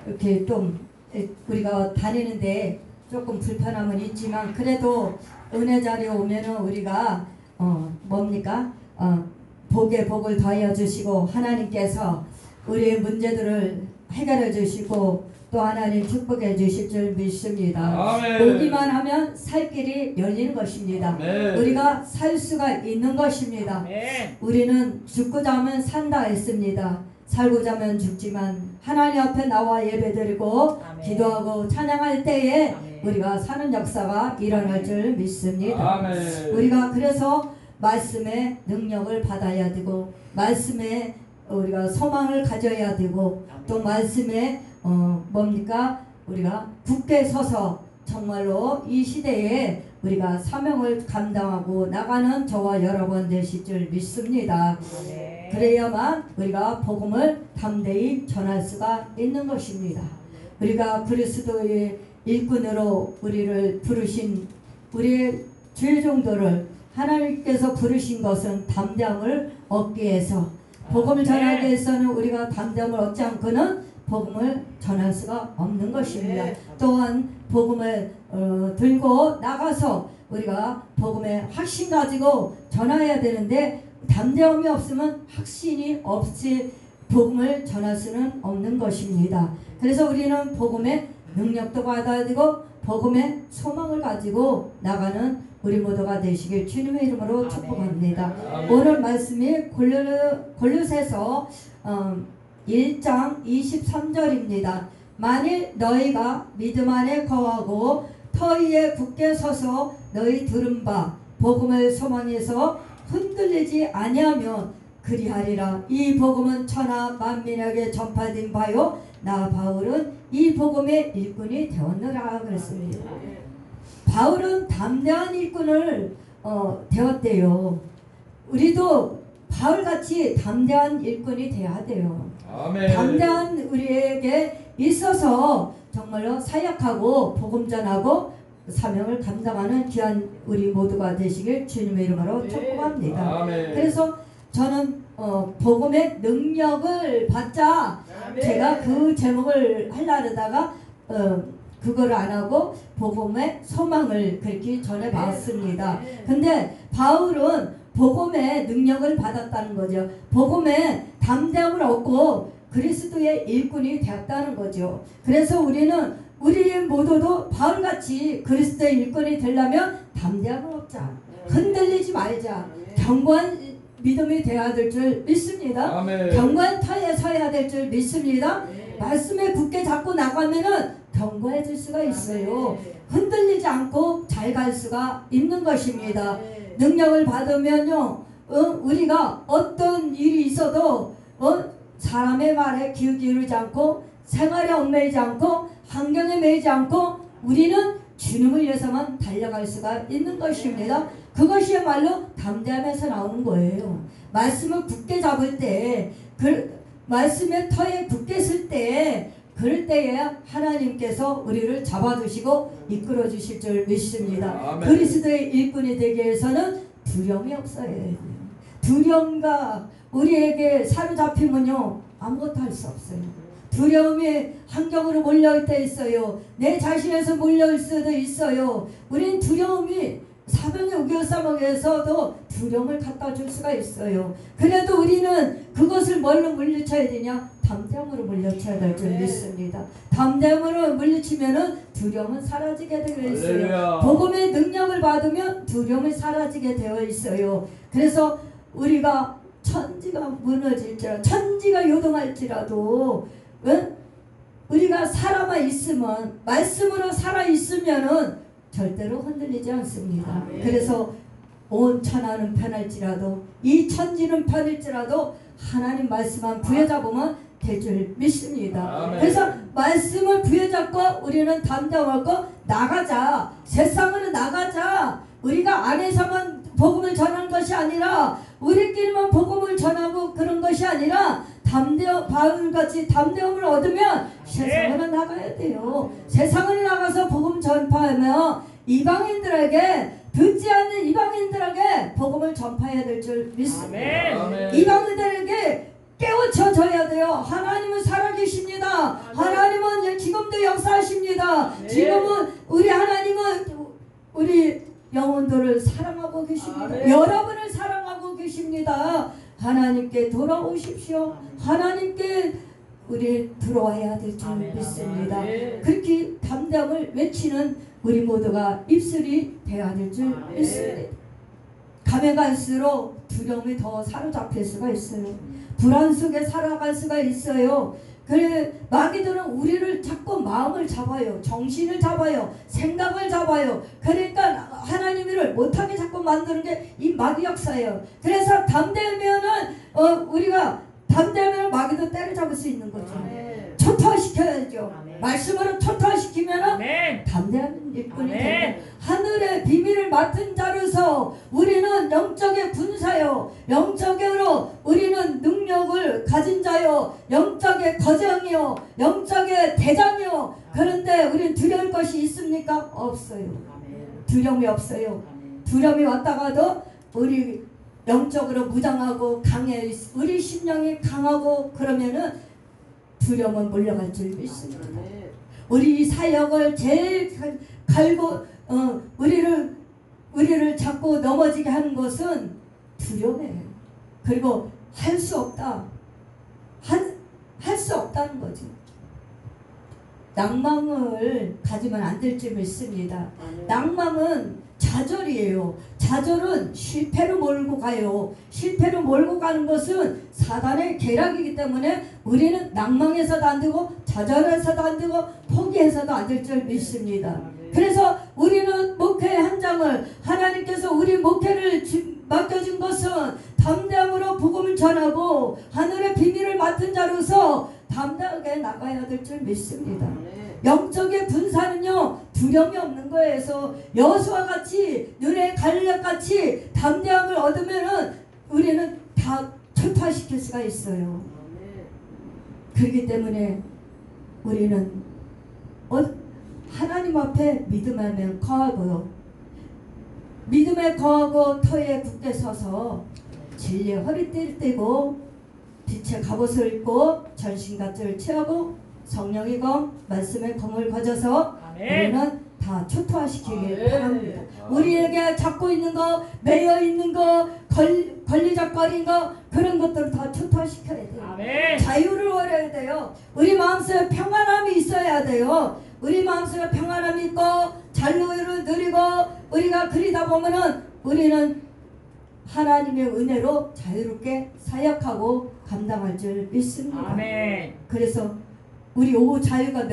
이렇게 좀 우리가 다니는데 조금 불편함은 있지만 그래도 은혜 자리에 오면은 우리가 뭡니까? 복에 복을 더하여 주시고 하나님께서 우리의 문제들을 해결해 주시고 또 하나님 축복해 주실 줄 믿습니다. 아멘. 오기만 하면 살 길이 열리는 것입니다. 아멘. 우리가 살 수가 있는 것입니다. 아멘. 우리는 죽고자 하면 산다 했습니다. 살고자 하면 죽지만 하나님 앞에 나와 예배드리고 아멘. 기도하고 찬양할 때에 아멘. 우리가 사는 역사가 일어날 줄 믿습니다. 아멘. 우리가 그래서 말씀의 능력을 받아야 되고 말씀에 우리가 소망을 가져야 되고 또 말씀에 뭡니까? 우리가 굳게 서서 정말로 이 시대에 우리가 사명을 감당하고 나가는 저와 여러분 되실 줄 믿습니다. 아멘. 그래야만 우리가 복음을 담대히 전할 수가 있는 것입니다. 우리가 그리스도의 일꾼으로 우리를 부르신 우리의 죄 정도를 하나님께서 부르신 것은 담대함을 얻기 위해서 복음을 전하기 위해서는 우리가 담대함을 얻지 않고는 복음을 전할 수가 없는 것입니다. 또한 복음을 들고 나가서 우리가 복음의 확신 가지고 전해야 되는데 담대함이 없으면 확신이 없이 복음을 전할 수는 없는 것입니다. 그래서 우리는 복음의 능력도 받아야 되고 복음의 소망을 가지고 나가는 우리 모두가 되시길 주님의 이름으로 축복합니다. 오늘 말씀이 골로새서 1장 23절입니다. 만일 너희가 믿음 안에 거하고 터 위에 굳게 서서 너희 들은 바 복음을 소망해서 흔들리지 아니하면 그리하리라. 이 복음은 천하 만민에게 전파된 바요 나 바울은 이 복음의 일꾼이 되었느라 그랬습니다. 바울은 담대한 일꾼을 되었대요. 우리도 바울같이 담대한 일꾼이 돼야 돼요. 아멘. 담대한 우리에게 있어서 정말로 사역하고 복음 전하고 사명을 감당하는 귀한 우리 모두가 되시길 주님의 이름으로 축복합니다. 아멘. 그래서 저는 복음의 능력을 받자 제가 그 제목을 하려다가 그걸 안 하고 복음의 소망을 그렇게 전해봤습니다. 근데 바울은 복음의 능력을 받았다는 거죠. 복음의 담대함을 얻고 그리스도의 일꾼이 되었다는 거죠. 그래서 우리 모두도 바울같이 그리스도의 일꾼이 되려면 담대함을 얻자. 흔들리지 말자. 견고한 믿음이 되어야 될 줄 믿습니다. 아멘. 견고한 터에 서야 될 줄 믿습니다. 말씀에 굳게 잡고 나가면은 견고해질 수가 있어요. 흔들리지 않고 잘 갈 수가 있는 것입니다. 능력을 받으면요, 우리가 어떤 일이 있어도 사람의 말에 귀 기울이지 않고 생활에 얽매이지 않고 환경에 매이지 않고 우리는 주님을 위해서만 달려갈 수가 있는 것입니다. 그것이야말로 담대함에서 나오는 거예요. 말씀을 굳게 잡을 때, 말씀의 터에 굳게 쓸 때, 그럴 때에 하나님께서 우리를 잡아주시고 이끌어 주실 줄 믿습니다. 아멘. 그리스도의 일꾼이 되기 위해서는 두려움이 없어야 돼요. 두려움과 우리에게 사로잡히면요 아무것도 할 수 없어요. 두려움이 환경으로 몰려올 때 있어요. 내 자신에서 몰려올 수도 있어요. 우린 두려움이 사병의 우겨싸먹에서도 두려움을 갖다 줄 수가 있어요. 그래도 우리는 그것을 뭘로 물리쳐야 되냐? 담대함으로 물리쳐야 될 줄 믿습니다. 담대함으로 물리치면은 두려움은 사라지게 되어 있어요. 할렐루야. 복음의 능력을 받으면 두려움이 사라지게 되어 있어요. 그래서 우리가 천지가 무너질지라도 천지가 요동할지라도 우리가 살아만 있으면 말씀으로 살아 있으면은 절대로 흔들리지 않습니다. 그래서 온 천하는 편할지라도 이 천지는 편일지라도 하나님 말씀만 부여잡으면 될 줄 믿습니다. 아멘. 그래서 말씀을 부여잡고 우리는 담대하고 나가자. 세상으로 나가자. 우리가 안에서만 복음을 전하는 것이 아니라 우리끼리만 복음을 전하고 그런 것이 아니라 바울같이 담대함을 얻으면 세상으로 나가야 돼요. 세상으로 나가서 복음 전파하며 이방인들에게 듣지 않는 이방인들에게 복음을 전파해야 될 줄 믿습니다. 아멘. 이방인들에게 깨우쳐져야 돼요. 하나님은 살아계십니다. 하나님은 믿습니다. 지금은 우리 하나님은 우리 영혼들을 사랑하고 계십니다. 여러분을 사랑하고 계십니다. 하나님께 돌아오십시오. 하나님께 우리 들어와야 될 줄 믿습니다. 그렇게 담대함을 외치는 우리 모두가 입술이 되어야 될 줄 믿습니다. 가면 갈수록 두려움이 더 사로잡힐 수가 있어요. 불안 속에 살아갈 수가 있어요. 그래 마귀들은 우리를 자꾸 마음을 잡아요. 정신을 잡아요. 생각을 잡아요. 그러니까 하나님을 못하게 자꾸 만드는 게 이 마귀 역사예요. 그래서 담대하면은 우리가 담대하면 마귀도 때려잡을 수 있는 거죠. 초토화시켜야죠. 말씀으로 초토화시키면은 담대한 일꾼이 되고 하늘의 비밀을 맡은 자로서 우리는 영적의 군사요, 영적으로 우리는 능력을 가진 자요, 영적의 거정이요, 영적의 대장이요. 그런데 우리는 두려울 것이 있습니까? 없어요. 두려움이 없어요. 두려움이 왔다가도 우리 영적으로 무장하고 강해, 우리 심령이 강하고 그러면은 두려움은 물러갈 줄 믿습니다. 우리 사역을 제일 갈고 우리를 자꾸 넘어지게 하는 것은 두려움이에요. 그리고 할 수 없다. 할 수 없다는 거죠. 낭망을 가지면 안 될 줄 믿습니다. 낭망은 좌절이에요. 좌절은 실패로 몰고 가요. 실패로 몰고 가는 것은 사단의 계략이기 때문에 우리는 낭망해서도 안 되고 좌절해서도 안 되고 포기해서도 안 될 줄 믿습니다. 그래서 우리는 목회 한 장을 하나님께서 우리 목회를 맡겨준 것은 담대함으로 복음을 전하고 하늘의 비밀을 맡은 자로서 담대하게 나가야 될 줄 믿습니다. 영적의 분사는요 두려움이 없는 거예요. 그래서 여수와 같이 눈에 갈렙같이 담대함을 얻으면은 우리는 다 초토화시킬 수가 있어요. 그렇기 때문에 우리는 하나님 앞에 믿음하면 거하고요. 믿음에 거하고 터에 굳게 서서 진리의 허리띠를 떼고 빛의 갑옷을 입고 전신갑주를 채우고 성령의 검, 말씀의 검을 가져서 우리는 다 초토화시키길 바랍니다. 우리에게 잡고 있는 거, 매여 있는 거, 걸리적거린 거 그런 것들을 다 초토화시켜야 돼요. 자유를 얻어야 돼요. 우리 마음속에 평안함이 있어야 돼요. 우리 마음속에 평안함이 있고 자유를 누리고 우리가 그리다 보면은 우리는 하나님의 은혜로 자유롭게 사역하고 감당할 줄 믿습니다. 그래서 우리 오 자유가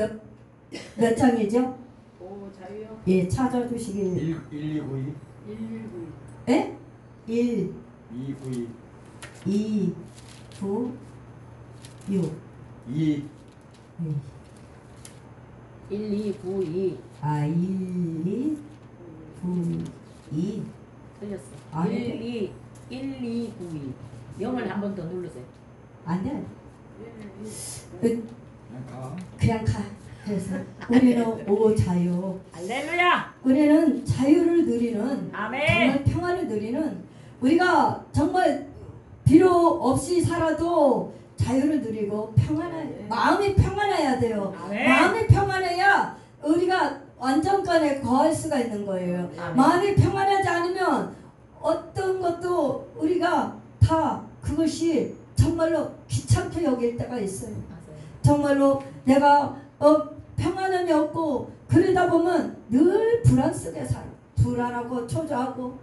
몇 장이죠? 오 자유요? 예, 찾아주시길. 1292. 119. 예? 1 292. 2 9 6 2. 1292. 아, 1 2 9 2 틀렸어. 아, 1292. 0을 한 번 더 누르세요. 안 돼. 1, 그냥 가. 그래서 우리는 오 자유. 할렐루야. 우리는 자유를 누리는 아멘. 정말 평안을 누리는 우리가 정말 비록 없이 살아도 자유를 누리고 평안해 마음이 평안해야 돼요. 아멘. 마음이 평안해야 우리가 완전간에 거할 수가 있는 거예요. 아멘. 마음이 평안하지 않으면 어떤 것도 우리가 다 그것이 정말로 귀찮게 여길 때가 있어요. 맞아요. 정말로 내가 평안함이 없고 그러다 보면 늘 불안 속에 살아. 불안하고 초조하고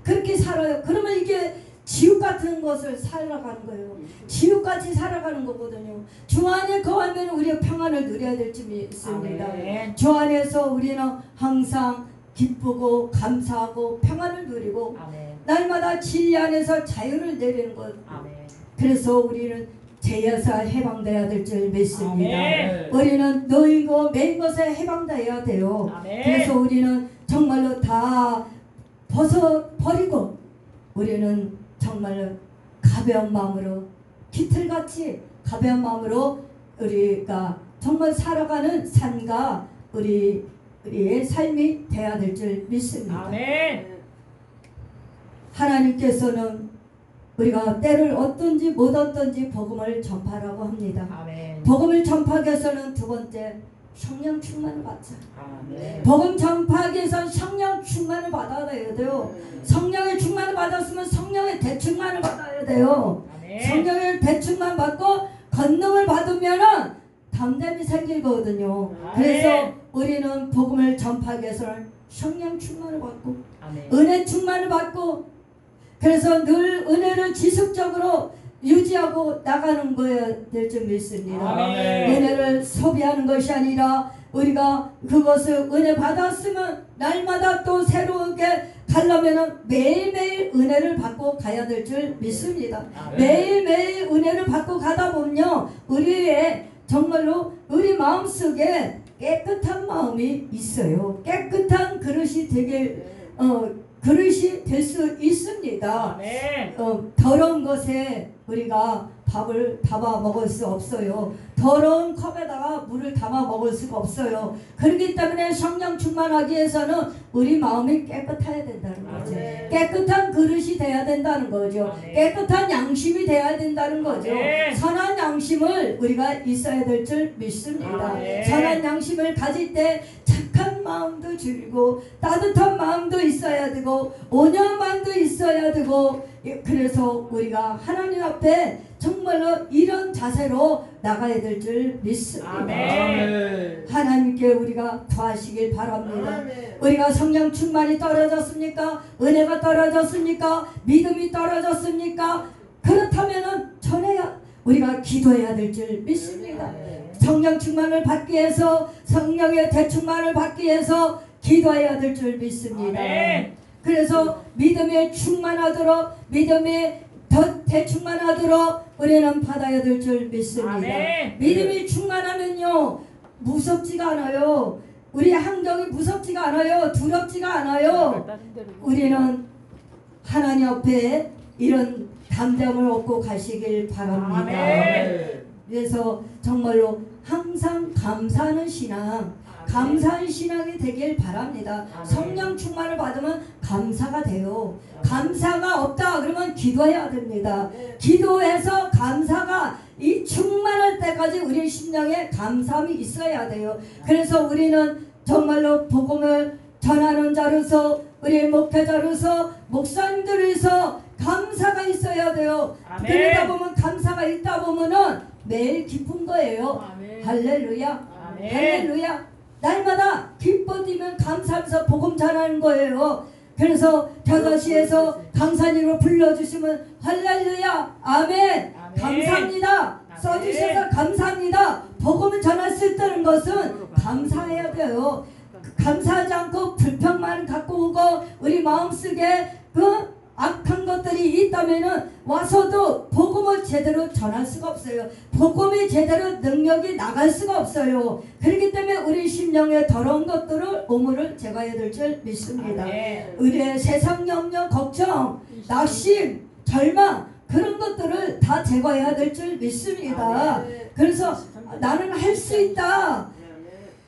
그렇게 살아요. 그러면 이게 지옥 같은 것을 살아가는 거예요. 지옥같이 살아가는 거거든요. 주 안에 거하면 우리가 평안을 누려야 될 줄 믿습니다. 아멘. 주 안에서 우리는 항상 기쁘고 감사하고 평안을 누리고 아멘. 날마다 진리 안에서 자유를 내리는 것. 아멘. 그래서 우리는 죄에서 해방돼야 될 줄 믿습니다. 아멘. 우리는 너희고 매인 것에 해방돼야 돼요. 아멘. 그래서 우리는 정말로 다 벗어버리고 우리는 정말로 가벼운 마음으로 깃털같이 가벼운 마음으로 우리가 정말 살아가는 삶과 우리의 삶이 돼야 될 줄 믿습니다. 아멘. 하나님께서는 우리가 때를 얻든지 못 얻든지 복음을 전파라고 합니다. 아멘. 복음을 전파하기 위해서는 두 번째 성령 충만을 받자. 아멘. 복음 전파하기 위해서 성령 충만을 받아야 돼요. 성령의 충만을 받았으면 성령의 대충만을 받아야 돼요. 아멘. 성령의 대충만 받고 권능을 받으면은 담대함이 생기거든요. 그래서 우리는 복음을 전파하기 위해서는 성령 충만을 받고 아멘. 은혜 충만을 받고 그래서 늘 은혜를 지속적으로 유지하고 나가는 거여야 될 줄 믿습니다. 아멘. 은혜를 소비하는 것이 아니라 우리가 그것을 은혜 받았으면 날마다 또 새롭게 가려면 매일매일 은혜를 받고 가야 될 줄 믿습니다. 아멘. 매일매일 은혜를 받고 가다 보면요 우리의 정말로 우리 마음속에 깨끗한 마음이 있어요. 깨끗한 그릇이 되길 그릇이 될 수 있습니다. 아멘. 더러운 것에 우리가 밥을 담아 먹을 수 없어요. 더러운 컵에다가 물을 담아 먹을 수가 없어요. 그렇기 때문에 성령 충만하기 위해서는 우리 마음이 깨끗해야 된다는 거죠. 아멘. 깨끗한 그릇이 돼야 된다는 거죠. 아멘. 깨끗한 양심이 돼야 된다는 거죠. 아멘. 선한 양심을 우리가 있어야 될 줄 믿습니다. 아멘. 선한 양심을 가질 때 착한 마음도 줄이고 따뜻한 마음도 있어야 되고 온유함도 있어야 되고 그래서 우리가 하나님 앞에 정말로 이런 자세로 나가야 될 줄 믿습니다. 아멘. 하나님께 우리가 구하시길 바랍니다. 아멘. 우리가 성령 충만이 떨어졌습니까? 은혜가 떨어졌습니까? 믿음이 떨어졌습니까? 그렇다면은 전해야 우리가 기도해야 될 줄 믿습니다. 성령 충만을 받기 위해서 성령의 대충만을 받기 위해서 기도해야 될 줄 믿습니다. 아멘. 그래서 믿음에 충만하도록 믿음에 더 대충만하도록 우리는 받아야 될 줄 믿습니다. 아멘. 믿음이 충만하면요 무섭지가 않아요. 우리 환경이 무섭지가 않아요. 두렵지가 않아요. 우리는 하나님 앞에 이런 담대함을 얻고 가시길 바랍니다. 아멘. 그래서 정말로 항상 감사하는 신앙, 감사한 신앙이 되길 바랍니다. 아멘. 성령 충만을 받으면 감사가 돼요. 감사가 없다 그러면 기도해야 됩니다. 기도해서 감사가 이 충만할 때까지 우리 심령에 감사함이 있어야 돼요. 그래서 우리는 정말로 복음을 전하는 자로서 우리 목회자로서 목사님들로서 감사가 있어야 돼요. 아멘. 그러다 보면 감사가 있다 보면은 매일 기쁜 거예요. 아멘. 할렐루야. 아멘. 할렐루야. 날마다 기뻐지면 감사하면서 복음 전하는 거예요. 그래서 5시에서 강사님으로 불러주시면 할렐루야 아멘. 아멘. 감사합니다. 아멘. 써주셔서 감사합니다. 복음을 전할 수 있다는 것은 감사해야 돼요. 감사하지 않고 불평만 갖고 오고 우리 마음속에 그 악한 것들이 있다면은 와서도 복음을 제대로 전할 수가 없어요. 복음이 제대로 능력이 나갈 수가 없어요. 그렇기 때문에 우리 심령에 더러운 것들을 오물을 제거해야 될 줄 믿습니다. 아멘. 우리의 세상 염려, 걱정, 낙심, 절망 그런 것들을 다 제거해야 될 줄 믿습니다. 그래서 나는 할 수 있다.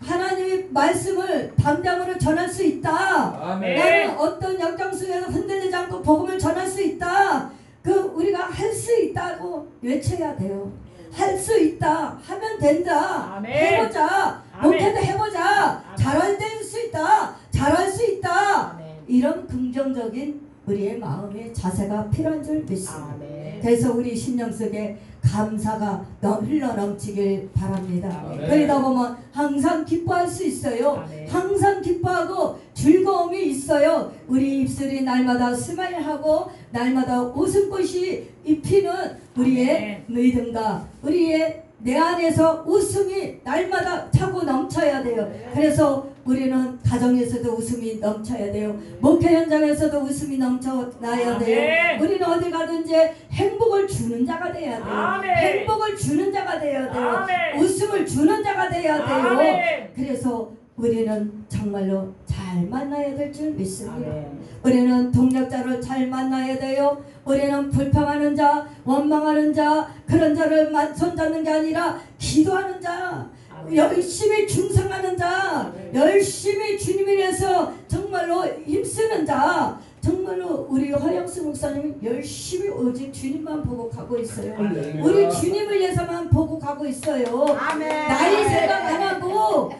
하나님의 말씀을 담대함으로 전할 수 있다. 아멘. 나는 어떤 역경 속에서 흔들리지 않고 복음을 전할 수 있다. 그 우리가 할 수 있다고 외쳐야 돼요. 할 수 있다. 하면 된다. 아멘. 해보자. 아멘. 못해도 해보자. 아멘. 잘할 수 있다. 잘할 수 있다. 아멘. 이런 긍정적인 우리의 마음의 자세가 필요한 줄 믿습니다. 아멘. 그래서 우리 심령 속에 감사가 흘러 넘치길 바랍니다. 아멘. 그러다 보면 항상 기뻐할 수 있어요. 아멘. 항상 기뻐하고 즐거움이 있어요. 우리 입술이 날마다 스마일하고 날마다 웃음꽃이 입히는 우리의 믿음과 우리의 내 안에서 웃음이 날마다 차고 넘쳐야 돼요. 그래서 우리는 가정에서도 웃음이 넘쳐야 돼요. 목회 현장에서도 웃음이 넘쳐나야 돼요. 아멘. 우리는 어디 가든지 행복을 주는 자가 돼야 돼요. 아멘. 행복을 주는 자가 돼야 돼요. 아멘. 웃음을 주는 자가 돼야 돼요. 아멘. 그래서 우리는 정말로 잘 만나야 될 줄 믿습니다. 아멘. 우리는 동력자를 잘 만나야 돼요. 우리는 불평하는 자, 원망하는 자, 그런 자를 손잡는 게 아니라 기도하는 자, 아멘. 열심히 충성하는 자, 열심히 주님을 위해서 정말로 힘쓰는 자, 정말로 우리 허영수 목사님이 열심히 오직 주님만 보고 가고 있어요. 할렐루야. 우리 주님을 위해서만 보고 가고 있어요. 아멘. 나이 생각 안 하고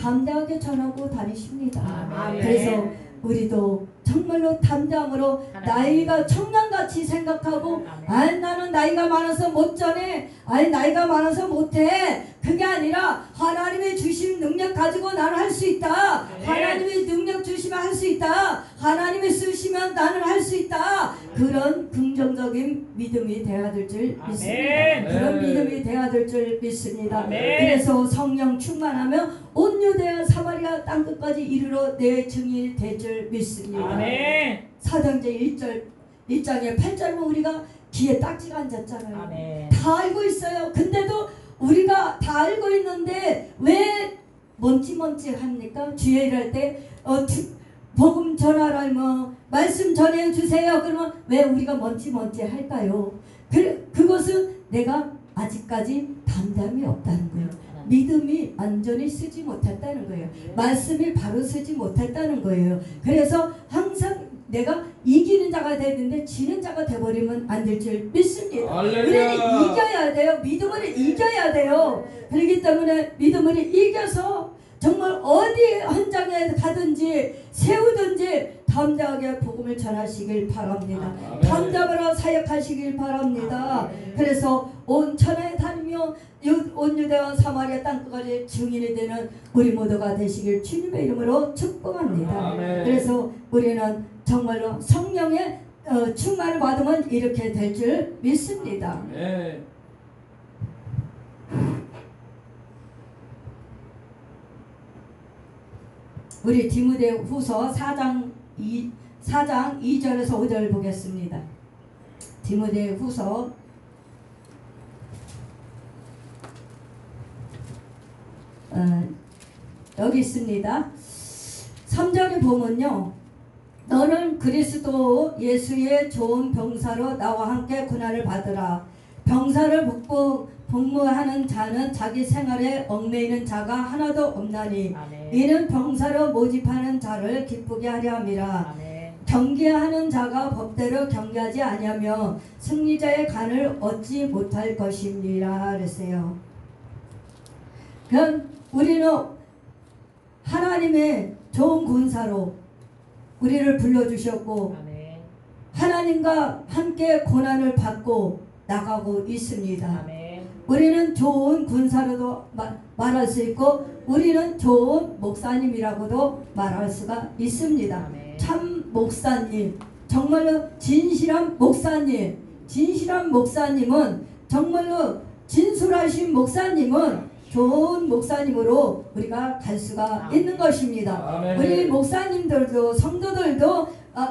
담대하게 전하고 다니십니다. 아멘. 그래서 우리도 정말로 담대함으로 나이가 청년같이 생각하고 아이 나는 나이가 많아서 못 전해, 아이 나이가 많아서 못해, 그게 아니라 하나님의 주신 능력 가지고 나는 할 수 있다. 하나님의 능력 주시면 할 수 있다. 하나님이 쓰시면 나는 할 수 있다. 그런 긍정적인 믿음이 돼야 될 줄 믿습니다. 그런 믿음이 돼야 될 줄 믿습니다. 그래서 성령 충만하며 온 유대와 사마리아 땅끝까지 이르러 내 증인이 될 줄 믿습니다. 사도행전 1장에 8절은 우리가 귀에 딱지가 앉았잖아요. 다 알고 있어요. 근데도 우리가 다 알고 있는데 왜 먼지 합니까? 주의 일할 때 복음 전하라 뭐 말씀 전해 주세요. 그러면 왜 우리가 먼지 할까요? 그것은 내가 아직까지 담담이 없다는 거예요. 믿음이 완전히 쓰지 못했다는 거예요. 말씀이 바로 쓰지 못했다는 거예요. 그래서 항상 내가 이기는 자가 되는데 지는 자가 돼버리면 안 될 줄 믿습니다. 우리는 이겨야 돼요. 믿음으로 이겨야 돼요. 그렇기 때문에 믿음으로 이겨서 정말 어디 현장에 가든지 세우든지 담대하게 복음을 전하시길 바랍니다. 담대하게 사역하시길 바랍니다. 그래서 온 천하에 다니며 온 유대와 사마리아 땅끝까지 증인이 되는 우리 모두가 되시길 주님의 이름으로 축복합니다. 그래서 우리는 정말로 성령의 충만을 받으면 이렇게 될 줄 믿습니다. 우리 디모데후서 4장 2절에서 5절 보겠습니다. 디모데후서 여기 있습니다. 3절에 보면요, 너는 그리스도 예수의 좋은 병사로 나와 함께 고난을 받으라. 병사를 복무하는 자는 자기 생활에 얽매이는 자가 하나도 없나니 이는 병사로 모집하는 자를 기쁘게 하려 함이라. 경계하는 자가 법대로 경계하지 아니하며 승리자의 간을 얻지 못할 것입니다. 그랬어요. 그럼 우리는 하나님의 좋은 군사로 우리를 불러주셨고 하나님과 함께 고난을 받고 나가고 있습니다. 우리는 좋은 군사로도 말할 수 있고 우리는 좋은 목사님이라고도 말할 수가 있습니다. 참 목사님, 정말로 진실한 목사님, 진실한 목사님은 정말로 진술하신 목사님은 좋은 목사님으로 우리가 갈 수가 있는 것입니다. 우리 목사님들도 성도들도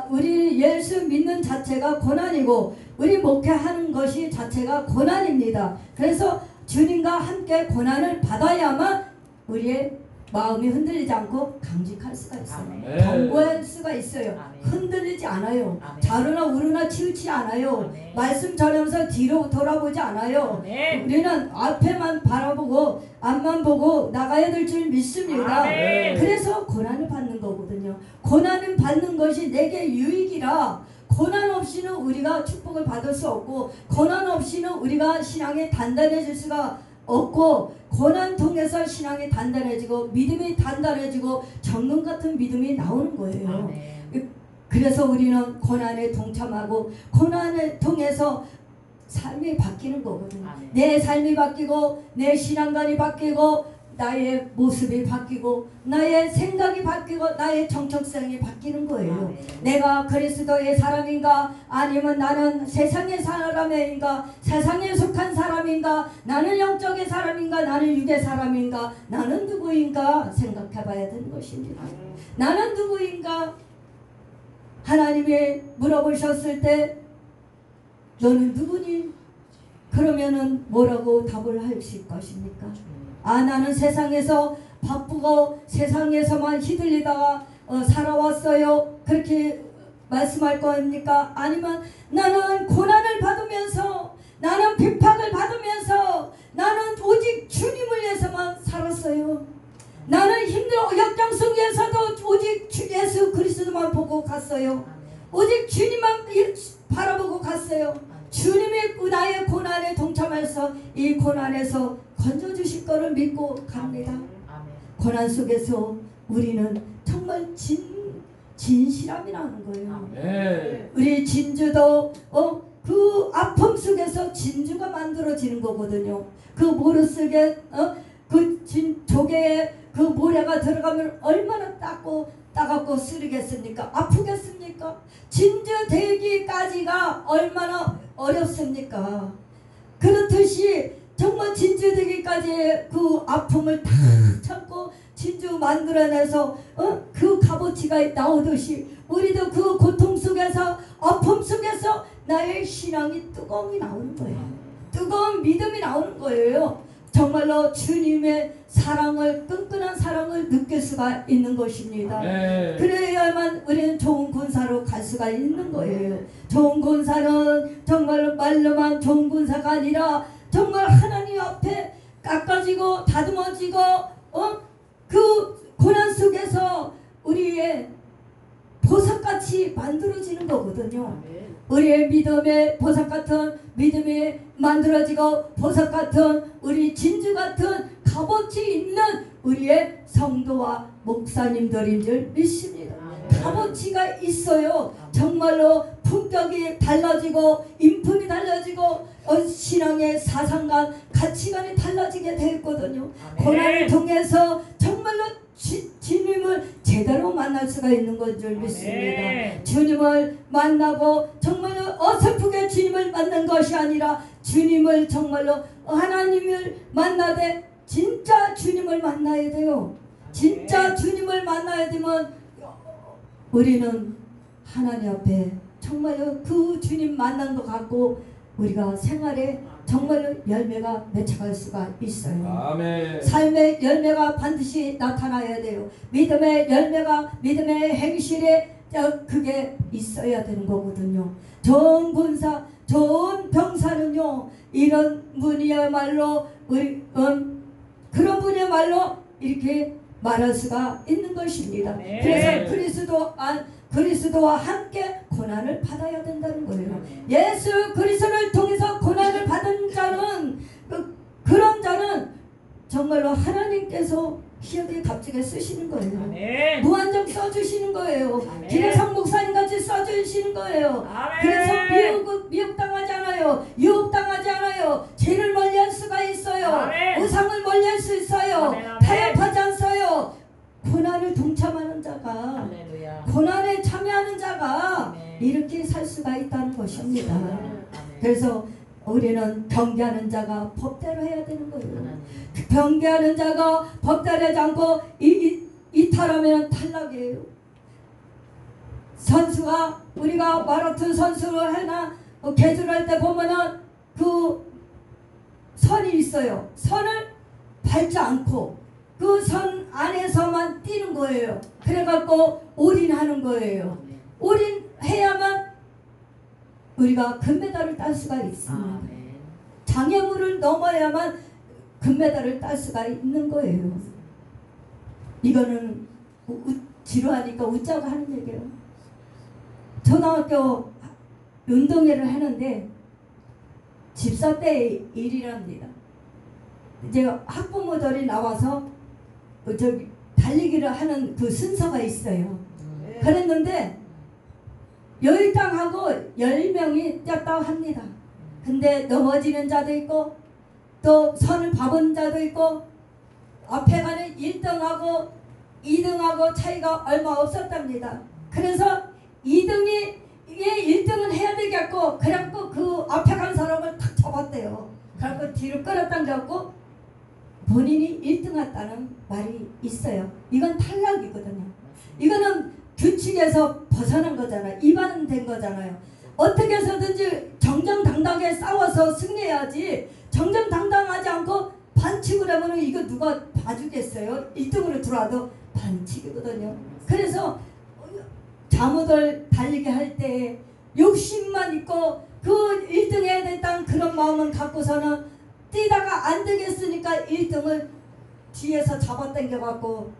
우리 예수 믿는 자체가 고난이고 우리 목회하는 것이 자체가 고난입니다. 그래서 주님과 함께 고난을 받아야만 우리의 마음이 흔들리지 않고 강직할 수가 있어요. 견고할 수가 있어요. 흔들리지 않아요. 자르나 우르나 치우치지 않아요. 말씀 전하면서 뒤로 돌아보지 않아요. 우리는 앞에만 바라보고 앞만 보고 나가야 될 줄 믿습니다. 그래서 고난을 받는 거거든요. 고난을 받는 것이 내게 유익이라. 고난 없이는 우리가 축복을 받을 수 없고 고난 없이는 우리가 신앙이 단단해질 수가 없고 고난 통해서 신앙이 단단해지고 믿음이 단단해지고 정금 같은 믿음이 나오는 거예요. 그래서 우리는 고난에 동참하고 고난을 통해서 삶이 바뀌는 거거든요. 내 삶이 바뀌고 내 신앙관이 바뀌고 나의 모습이 바뀌고 나의 생각이 바뀌고 나의 정체성이 바뀌는 거예요. 내가 그리스도의 사람인가 아니면 나는 세상의 사람인가 세상에 속한 사람인가 나는 영적의 사람인가 나는 육의 사람인가 나는 누구인가 생각해 봐야 되는 것입니다. 나는 누구인가 하나님이 물어보셨을 때 너는 누구니? 그러면은 뭐라고 답을 하실 것입니까? 나는 세상에서 바쁘고 세상에서만 휘둘리다가 살아왔어요. 그렇게 말씀할 겁니까? 아니면 나는 고난을 받으면서 나는 비판을 받으면서 나는 오직 주님을 위해서만 살았어요. 나는 힘든 역경 속에서도 오직 예수 그리스도만 보고 갔어요. 오직 주님만 바라보고 갔어요. 주님이 나의 고난에 동참해서 이 고난에서 건져주실 거를 믿고 갑니다. 고난 속에서 우리는 정말 진실함이 나는 거예요. 네. 우리 진주도 그 아픔 속에서 진주가 만들어지는 거거든요. 그 모래 속에 그 조개에 그 모래가 들어가면 얼마나 따갑고 쓰리겠습니까? 아프겠습니까? 진주 되기까지가 얼마나 어렵습니까? 그렇듯이 정말 진주 되기까지의 그 아픔을 다 참고 진주 만들어내서 그 값어치가 나오듯이 우리도 그 고통 속에서 아픔 속에서 나의 신앙이 뜨거움이 나오는 거예요. 뜨거운 믿음이 나오는 거예요. 정말로 주님의 사랑을 끈끈한 사랑을 느낄 수가 있는 것입니다. 네. 그래야만 우리는 좋은 군사로 갈 수가 있는 거예요. 좋은 군사는 정말로 말로만 좋은 군사가 아니라 정말 하나님 앞에 깎아지고 다듬어지고 그 고난 속에서 우리의 보석같이 만들어지는 거거든요. 우리의 믿음의 보석같은 믿음이 만들어지고 보석같은 우리 진주같은 값어치 있는 우리의 성도와 목사님들인 줄 믿습니다. 값어치가 있어요. 정말로 품격이 달라지고 인품이 달라지고 신앙의 사상관 가치관이 달라지게 되었거든요. 고난을 통해서 정말로 주님을 제대로 만날 수가 있는 것 줄 믿습니다. 주님을 만나고 정말로 어설프게 주님을 만난 것이 아니라 주님을 정말로 하나님을 만나되 진짜 주님을 만나야 돼요. 진짜 주님을 만나야 되면 우리는 하나님 앞에 정말로 그 주님 만난 것 같고 우리가 생활에 정말로 열매가 맺혀갈 수가 있어요. 아멘. 삶의 열매가 반드시 나타나야 돼요. 믿음의 열매가 믿음의 행실에 그게 있어야 되는 거거든요. 좋은 군사, 좋은 병사는요, 이런 분이야말로 우리 그런 분이야말로 이렇게 말할 수가 있는 것입니다. 그래서 그리스도와 함께 고난을 받아야 된다는 거예요. 예수 그리스도를 통해서 고난을 받은 자는 그런 자는 정말로 하나님께서 희하게 값지게 쓰시는 거예요. 무한정 써주시는 거예요. 김혜성 목사님같이 써주시는 거예요. 그래서 미혹당하지 않아요. 유혹당하지 않아요. 죄를 멀리할 수가 있어요. 우상을 멀리할 수 있어요. 타협하지 않어요. 고난을 동참하는 자가 고난에 참여하는 자가 이렇게 살 수가 있다는 것입니다. 그래서 우리는 경계하는 자가 법대로 해야 되는 거예요. 경계하는 자가 법대로 하지 않고 이탈하면 탈락이에요. 선수가 우리가 마라톤 선수를 하나 개주를 할 때 보면은 그 선이 있어요. 선을 밟지 않고 그 선 안에서만 뛰는 거예요. 그래갖고 올인하는 거예요. 올인해야만 우리가 금메달을 딸 수가 있습니다. 장애물을 넘어야만 금메달을 딸 수가 있는 거예요. 이거는 지루하니까 웃자고 하는 얘기예요. 초등학교 운동회를 하는데 집사 때 일이랍니다. 이제 학부모들이 나와서 저기 달리기를 하는 그 순서가 있어요. 그랬는데 10당하고 10명이 뛰었다고 합니다. 근데 넘어지는 자도 있고 또 선을 밟은 자도 있고 앞에 가는 1등하고 2등하고 차이가 얼마 없었답니다. 그래서 2등이 이게 1등은 해야 되겠고 그래갖고 그 앞에 간 사람을 탁 잡았대요. 그래갖고 뒤로 끌어당겼고 본인이 1등 했다는 말이 있어요. 이건 탈락이거든요. 이거는 규칙에서 벗어난 거잖아요. 위반된 거잖아요. 어떻게 해서든지 정정당당하게 싸워서 승리해야지 정정당당하지 않고 반칙을 하면 이거 누가 봐주겠어요? 1등으로 들어와도 반칙이거든요. 그래서 자모들 달리기 할 때 욕심만 있고 그 1등 해야 된다는 그런 마음은 갖고서는 뛰다가 안 되겠으니까 1등을 뒤에서 잡아당겨갖고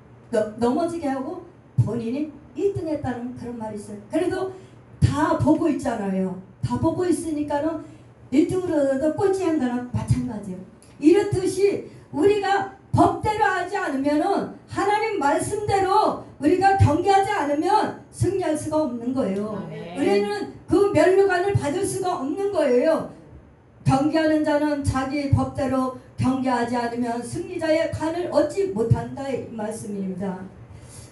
넘어지게 하고 본인이 1등 했다는 그런 말이 있어요. 그래도 다 보고 있잖아요. 다 보고 있으니까는 1등으로 꼴찌한 거랑 마찬가지예요. 이렇듯이 우리가 법대로 하지 않으면은 하나님 말씀대로 우리가 경계하지 않으면 승리할 수가 없는 거예요. 아멘. 우리는 그 면류관을 받을 수가 없는 거예요. 경계하는 자는 자기 법대로 경계하지 않으면 승리자의 관을 얻지 못한다 이 말씀입니다.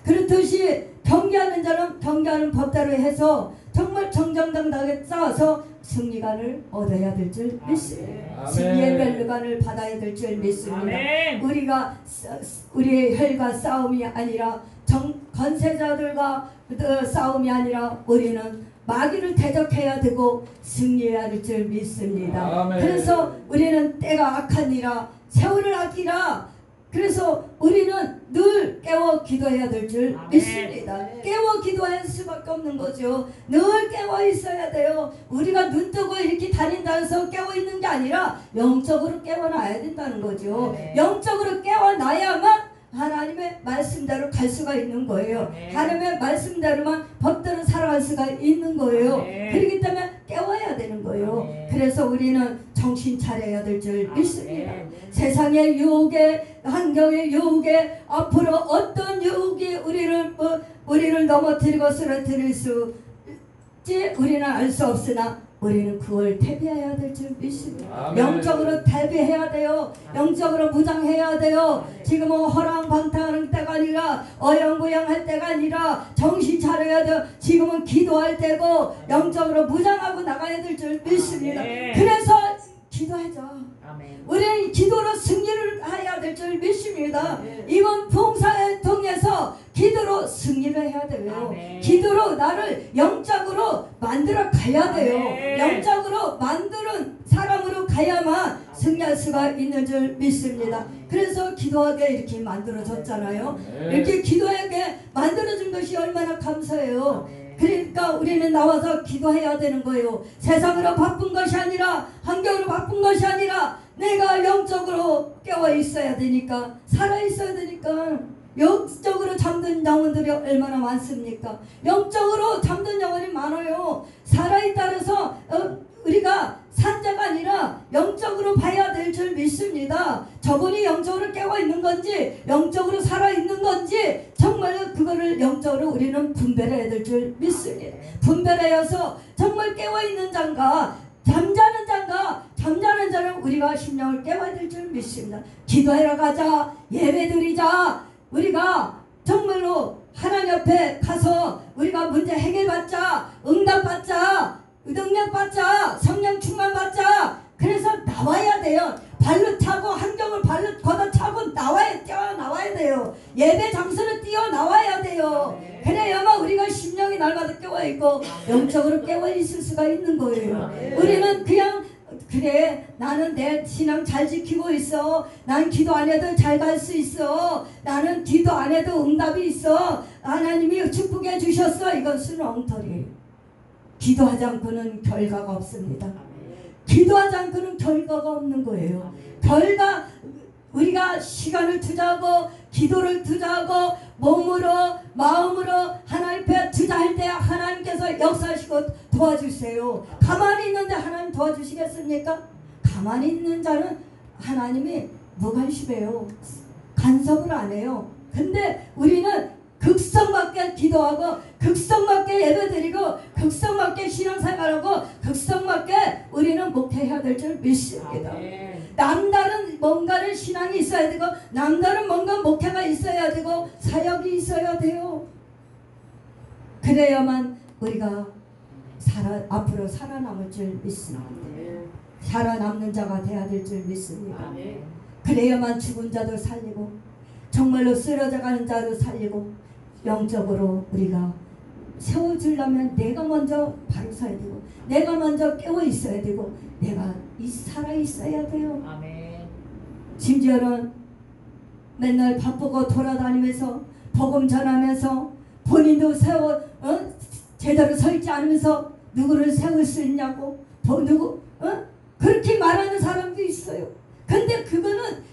그렇듯이 경계하는 자는 경계하는 법대로 해서 정말 정정당당하게 싸워서 승리관을 얻어야 될 줄 믿습니다. 아멘. 승리의 면류관을 받아야 될 줄 믿습니다. 아멘. 우리가 우리의 혈과 싸움이 아니라 권세자들과 싸움이 아니라 우리는 마귀를 대적해야 되고 승리해야 될 줄 믿습니다. 아멘. 그래서 우리는 때가 악하니라 세월을 아끼라. 그래서 우리는 늘 깨워 기도해야 될 줄 아멘. 믿습니다. 깨워 기도할 수밖에 없는 거죠. 늘 깨워 있어야 돼요. 우리가 눈 뜨고 이렇게 다닌다 해서 깨워 있는 게 아니라 영적으로 깨워놔야 된다는 거죠. 네. 영적으로 깨워놔야만 하나님의 말씀대로 갈 수가 있는 거예요. 네. 하나님의 말씀대로만 법대로 살아갈 수가 있는 거예요. 네. 그렇기 때문에 깨워야 되는 거예요. 네. 그래서 우리는 정신 차려야 될 줄 믿습니다. 네. 세상의 유혹에 환경의 유혹에 앞으로 어떤 유혹이 우리를 넘어뜨리고 쓰러뜨릴 수지 우리는 알 수 없으나 우리는 그걸 대비해야 될 줄 믿습니다. 아멘. 영적으로 대비해야 돼요. 영적으로 무장해야 돼요. 네. 지금은 허랑방탕하는 때가 아니라 어영부영할 때가 아니라 정신 차려야 돼요. 지금은 기도할 때고 영적으로 무장하고 나가야 될 줄 믿습니다. 네. 그래서 기도하자. 아멘. 우리는 기도로 승리를 해야 될 줄 믿습니다. 네. 이번 봉사를 통해서 기도로 승리를 해야 돼요. 아멘. 기도로 나를 영적으로 만들어 가야 돼요. 아멘. 영적으로 만드는 사람으로 가야만 승리할 수가 있는 줄 믿습니다. 그래서 기도하게 이렇게 만들어졌잖아요. 네. 이렇게 기도하게 만들어준 것이 얼마나 감사해요. 아멘. 그러니까 우리는 나와서 기도해야 되는 거예요. 세상으로 바쁜 것이 아니라 환경으로 바쁜 것이 아니라 내가 영적으로 깨어 있어야 되니까 살아 있어야 되니까 영적으로 잠든 영혼들이 얼마나 많습니까? 영적으로 잠든 영혼이 많아요. 살아있다 해서 우리가 산자가 아니라 영적으로 봐야 될 줄 믿습니다. 저분이 영적으로 깨어 있는 건지 영적으로 살아있는 건지 정말 그거를 영적으로 우리는 분별해야 될 줄 믿습니다. 분별하여서 정말 깨어 있는 자인가 잠자는 자인가 잠자는 자는 우리가 심령을 깨워야 될 줄 믿습니다. 기도하러 가자. 예배드리자. 우리가 정말로 하나님 옆에 가서 우리가 문제 해결받자. 응답받자. 능력받자. 성령 충만받자. 그래서 나와야 돼요. 발로 차고 환경을 발로 걷어차고 뛰어나와야 돼요. 예배 장소를 뛰어나와야 돼요. 그래야만 우리가 심령이 날마다 깨어있고 영적으로 깨어있을 수가 있는 거예요. 우리는 그냥 그래 나는 내 신앙 잘 지키고 있어. 난 기도 안 해도 잘 갈 수 있어. 나는 기도 안 해도 응답이 있어. 하나님이 축복해 주셨어. 이것은 엉터리예요. 기도하지 않고는 결과가 없습니다. 기도하지 않고는 결과가 없는 거예요. 결과 우리가 시간을 투자하고 기도를 투자하고 몸으로 마음으로 하나님 앞에 투자할 때 하나님께서 역사하시고 도와주세요. 가만히 있는데 하나님 도와주시겠습니까? 가만히 있는 자는 하나님이 무관심해요. 간섭을 안 해요. 근데 우리는 극성맞게 기도하고 극성맞게 예배드리고 극성맞게 신앙생활하고 극성맞게 우리는 목회해야 될 줄 믿습니다. 남다른 뭔가를 신앙이 있어야 되고 남다른 뭔가 목회가 있어야 되고 사역이 있어야 돼요. 그래야만 우리가 앞으로 살아남을 줄 믿습니다. 살아남는 자가 돼야 될 줄 믿습니다. 그래야만 죽은 자도 살리고 정말로 쓰러져가는 자도 살리고 영적으로 우리가 세워주려면 내가 먼저 바로 서야 되고 내가 먼저 깨어 있어야 되고 내가 살아 있어야 돼요. 아멘. 심지어는 맨날 바쁘고 돌아다니면서 복음 전하면서 본인도 제대로 서 있지 않으면서 누구를 세울 수 있냐고 그렇게 말하는 사람도 있어요. 근데 그거는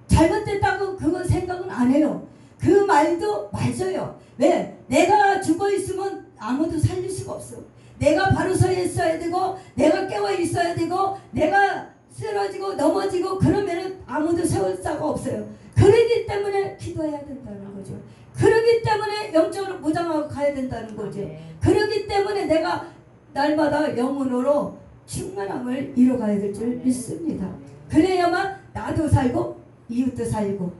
잘못됐다고 그거 생각은 안 해요. 그 말도 맞아요. 왜? 내가 죽어 있으면 아무도 살릴 수가 없어. 내가 바로 서 있어야 되고 내가 깨어 있어야 되고 내가 쓰러지고 넘어지고 그러면은 아무도 세울 자가 없어요. 그러기 때문에 기도해야 된다는 거죠. 그러기 때문에 영적으로 무장하고 가야 된다는 거죠. 그러기 때문에 내가 날마다 영혼으로 충만함을 이뤄가야 될 줄 믿습니다. 그래야만 나도 살고 이웃도 살고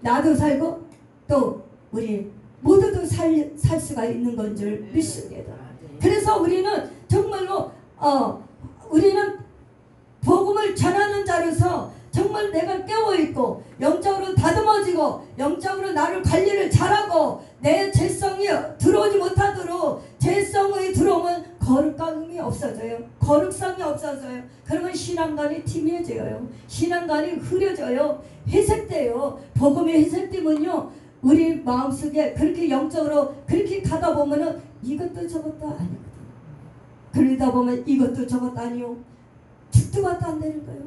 나도 살고 또 우리 모두도 살 수가 있는 건 줄 믿습니다. 그래서 우리는 정말로 우리는 복음을 전하는 자로서 정말 내가 깨어있고 영적으로 다듬어지고 영적으로 나를 관리를 잘하고 내 죄성이 들어오지 못하도록 죄성이 들어오면 거룩감이 없어져요. 거룩성이 없어져요. 그러면 신앙관이 팀해져요. 신앙관이 흐려져요. 회색돼요. 복음이 회색되면요 우리 마음속에 그렇게 영적으로 그렇게 가다 보면은 이것도 저것도 아니거든. 그러다 보면 이것도 저것도 아니요. 죽도 봐도 안 되는 거예요.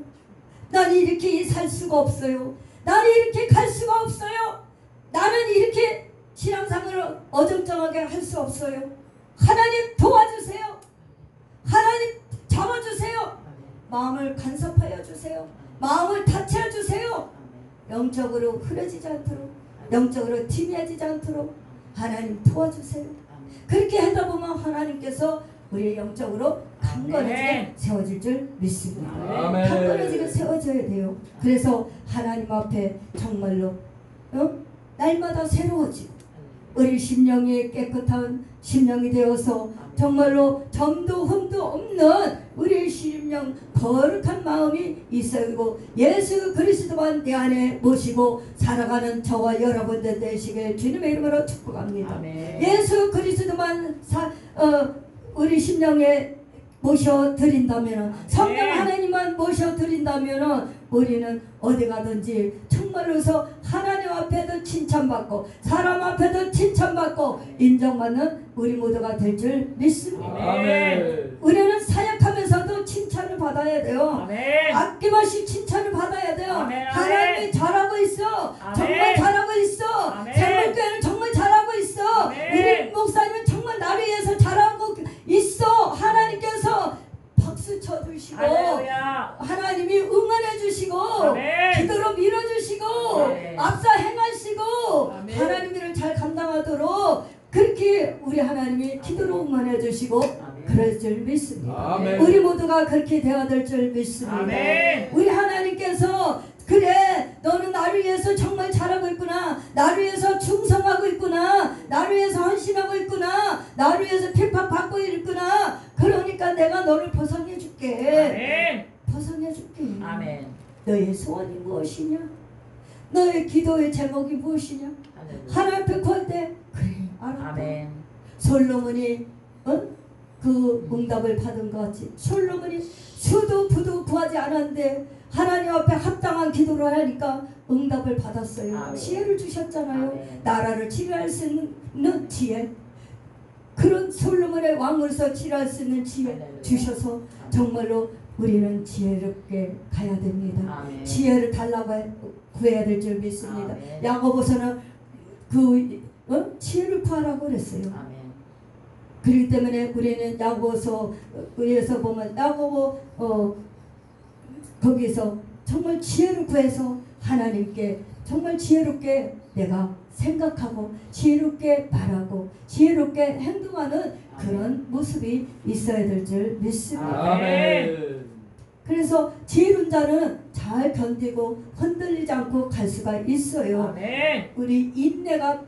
나는 이렇게 살 수가 없어요. 나는 이렇게 갈 수가 없어요. 나는 이렇게 신앙생활을 어정쩡하게 할 수 없어요. 하나님 도와주세요. 하나님 잡아주세요. 마음을 간섭하여 주세요. 마음을 다쳐 주세요. 영적으로 흐려지지 않도록 영적으로 팀해지지 않도록 하나님 도와주세요. 그렇게 하다 보면 하나님께서 우리 영적으로 강건해지게 세워질 줄 믿습니다. 아멘. 강건해지게 세워져야 돼요. 그래서 하나님 앞에 정말로 날마다 새로워지고 우리 심령이 깨끗한 심령이 되어서 정말로 점도 흠도 없는 우리 심령 거룩한 마음이 있어요. 예수 그리스도만 내 안에 모시고 살아가는 저와 여러분들 되시길 주님의 이름으로 축복합니다. 아멘. 예수 그리스도만 우리 심령에 모셔드린다면 성령 하나님만 모셔드린다면 우리는 어디 가든지 정말로서 하나님 앞에도 칭찬받고 사람 앞에도 칭찬받고 인정받는 우리 모두가 될 줄 믿습니다. 아멘. 우리는 사역하면서도 칭찬을 받아야 돼요. 아멘. 아낌없이 칭찬을 받아야 돼요. 아멘, 아멘. 하나님이 잘하고 있어. 아멘. 정말 잘하고 있어. 아멘. 샘물교회는 정말 잘하고 있어. 아멘. 우리 목사님은 정말 나를 위해서 잘하고 있어. 하나님께서 박수 쳐주시고 할렐루야. 하나님이 응원해 주시고 아멘. 기도로 밀어주시고 아멘. 앞서 행하시고 아멘. 하나님 일을 잘 감당하도록 그렇게 우리 하나님이 기도로 응원해 주시고 그럴 줄 믿습니다. 아멘. 우리 모두가 그렇게 되어야 될 줄 믿습니다. 아멘. 우리 하나님께서 그래 너는 나를 위해서 정말 잘하고 있구나. 나를 위해서 충성하고 있구나. 나를 위해서 헌신하고 있구나. 나를 위해서 핍박받고 있구나. 그러니까 내가 너를 벗어내 줄게. 아멘. 벗어내 줄게. 아멘. 너의 소원이 무엇이냐? 너의 기도의 제목이 무엇이냐? 하나님 앞에 구할 때 그래 알았다. 아멘. 솔로몬이 그 응답을 받은 것 같이 솔로몬이 수도 부도 구하지 않았는데 하나님 앞에 합당한 기도를 하니까 응답을 받았어요. 아멘. 지혜를 주셨잖아요. 아멘. 나라를 치료할 수 있는 지혜, 그런 솔로몬의 왕으로서 치료할 수 있는 지혜 할렐루야. 주셔서 정말로 우리는 지혜롭게 가야 됩니다. 아멘. 지혜를 달라고 구해야 될 줄 믿습니다. 아멘. 야고보서는 지혜를 구하라고 그랬어요. 아멘. 그렇기 때문에 우리는 야고보서에서 보면 야고보 거기서 정말 지혜를 구해서 하나님께 정말 지혜롭게 내가 생각하고 지혜롭게 말하고 지혜롭게 행동하는 그런 모습이 있어야 될 줄 믿습니다. 아멘. 그래서 지혜로운 자는 잘 견디고 흔들리지 않고 갈 수가 있어요. 아멘. 우리 인내가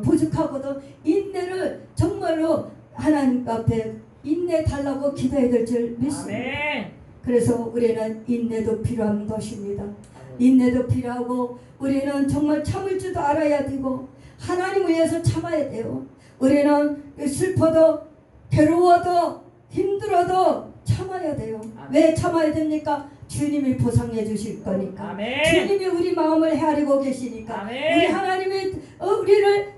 부족하거든. 인내를 정말로 하나님 앞에 인내 달라고 기도해야 될 줄 믿습니다. 아멘. 그래서 우리는 인내도 필요한 것입니다. 인내도 필요하고 우리는 정말 참을 줄도 알아야 되고 하나님을 위해서 참아야 돼요. 우리는 슬퍼도 괴로워도 힘들어도 참아야 돼요. 왜 참아야 됩니까? 주님이 보상해 주실 거니까. 아멘. 주님이 우리 마음을 헤아리고 계시니까. 아멘. 우리 하나님이 우리를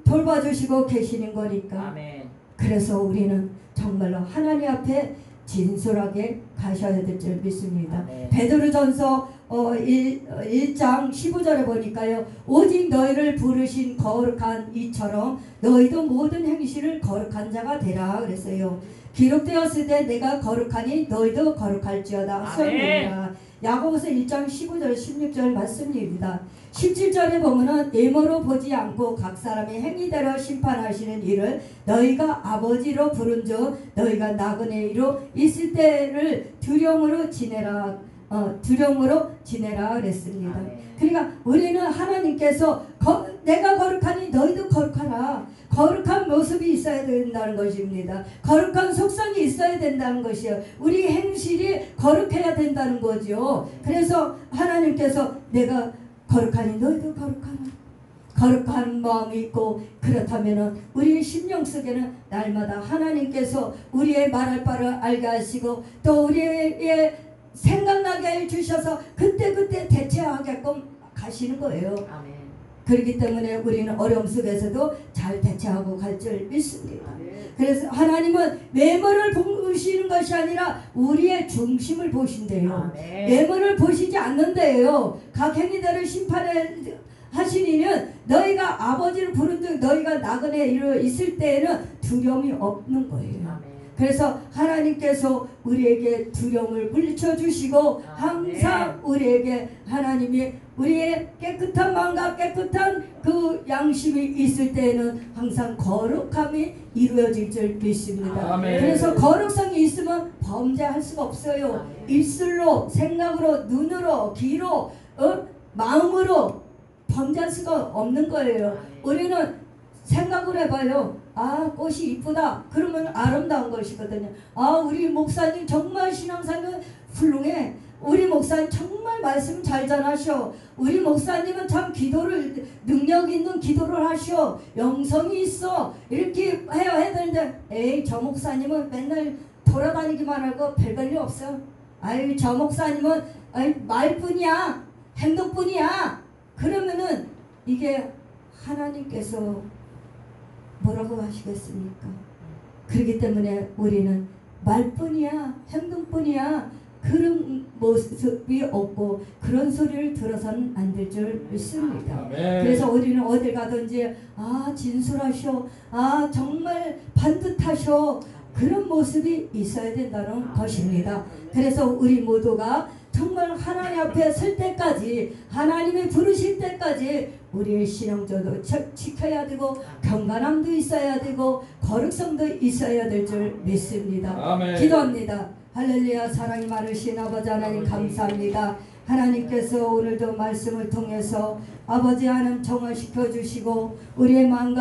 돌봐주시고 계시는 거니까. 아멘. 그래서 우리는 정말로 하나님 앞에 진솔하게 가셔야 될 줄 믿습니다. 아멘. 베드로전서 1장 15절에 보니까요. 오직 너희를 부르신 거룩한 이처럼 너희도 모든 행실을 거룩한 자가 되라 그랬어요. 기록되었을 때 내가 거룩하니 너희도 거룩할지어다. 아멘. 수업입니다. 야고보서 1장 15절 16절 말씀입니다. 17절에 보면은 외모로 보지 않고 각 사람이 행위대로 심판하시는 이를 너희가 아버지로 부른즉 너희가 나그네 이로 있을 때를 두려움으로 지내라. 두려움으로 지내라 그랬습니다. 그러니까 우리는 하나님께서 내가 거룩하니 너희도 거룩하라. 거룩한 모습이 있어야 된다는 것입니다. 거룩한 속성이 있어야 된다는 것이요. 우리 행실이 거룩해야 된다는 거죠. 그래서 하나님께서 내가 거룩하니 너희도 거룩하라. 거룩한 마음이 있고 그렇다면은 우리 심령 속에는 날마다 하나님께서 우리의 말할 바를 알게 하시고 또 우리의 생각나게 해주셔서 그때그때 대처하게끔 가시는 거예요. 아멘. 그렇기 때문에 우리는 어려움 속에서도 잘 대처하고 갈 줄 믿습니다. 그래서 하나님은 외모를 보시는 것이 아니라 우리의 중심을 보신대요. 외모를 보시지 않는데요. 각 행위대로 심판하시니는 너희가 아버지를 부른즉 너희가 나그네 이르러 있을 때에는 두려움이 없는 거예요. 그래서 하나님께서 우리에게 두려움을 물리쳐 주시고 항상 우리에게 하나님이 우리의 깨끗한 마음과 깨끗한 그 양심이 있을 때에는 항상 거룩함이 이루어질 줄 믿습니다. 아멘. 그래서 거룩성이 있으면 범죄할 수가 없어요. 입술로, 생각으로, 눈으로, 귀로, 마음으로 범죄할 수가 없는 거예요. 우리는 생각을 해봐요. 아, 꽃이 이쁘다. 그러면 아름다운 것이거든요. 아, 우리 목사님 정말 신앙생활 훌륭해. 우리 목사님 정말 말씀 잘 전하셔. 우리 목사님은 참 기도를 능력 있는 기도를 하셔. 영성이 있어. 이렇게 해야 되는데 에이 저 목사님은 맨날 돌아다니기만 하고 별별일 없어. 아유 저 목사님은 말뿐이야. 행동뿐이야. 그러면은 이게 하나님께서 뭐라고 하시겠습니까? 그렇기 때문에 우리는 말뿐이야, 행동뿐이야, 그런 모습이 없고 그런 소리를 들어서는 안 될 줄 믿습니다. 아멘. 그래서 우리는 어딜 가든지 아 진솔하셔, 아 정말 반듯하셔, 그런 모습이 있어야 된다는 것입니다. 그래서 우리 모두가 정말 하나님 앞에 설 때까지, 하나님이 부르실 때까지 우리의 신앙조도 지켜야 되고 경건함도 있어야 되고 거룩성도 있어야 될 줄 믿습니다. 아멘. 기도합니다. 할렐루야. 사랑이 많으신 아버지 하나님 감사합니다. 하나님께서 오늘도 말씀을 통해서 아버지 하나님 정화시켜 주시고 우리의 마음과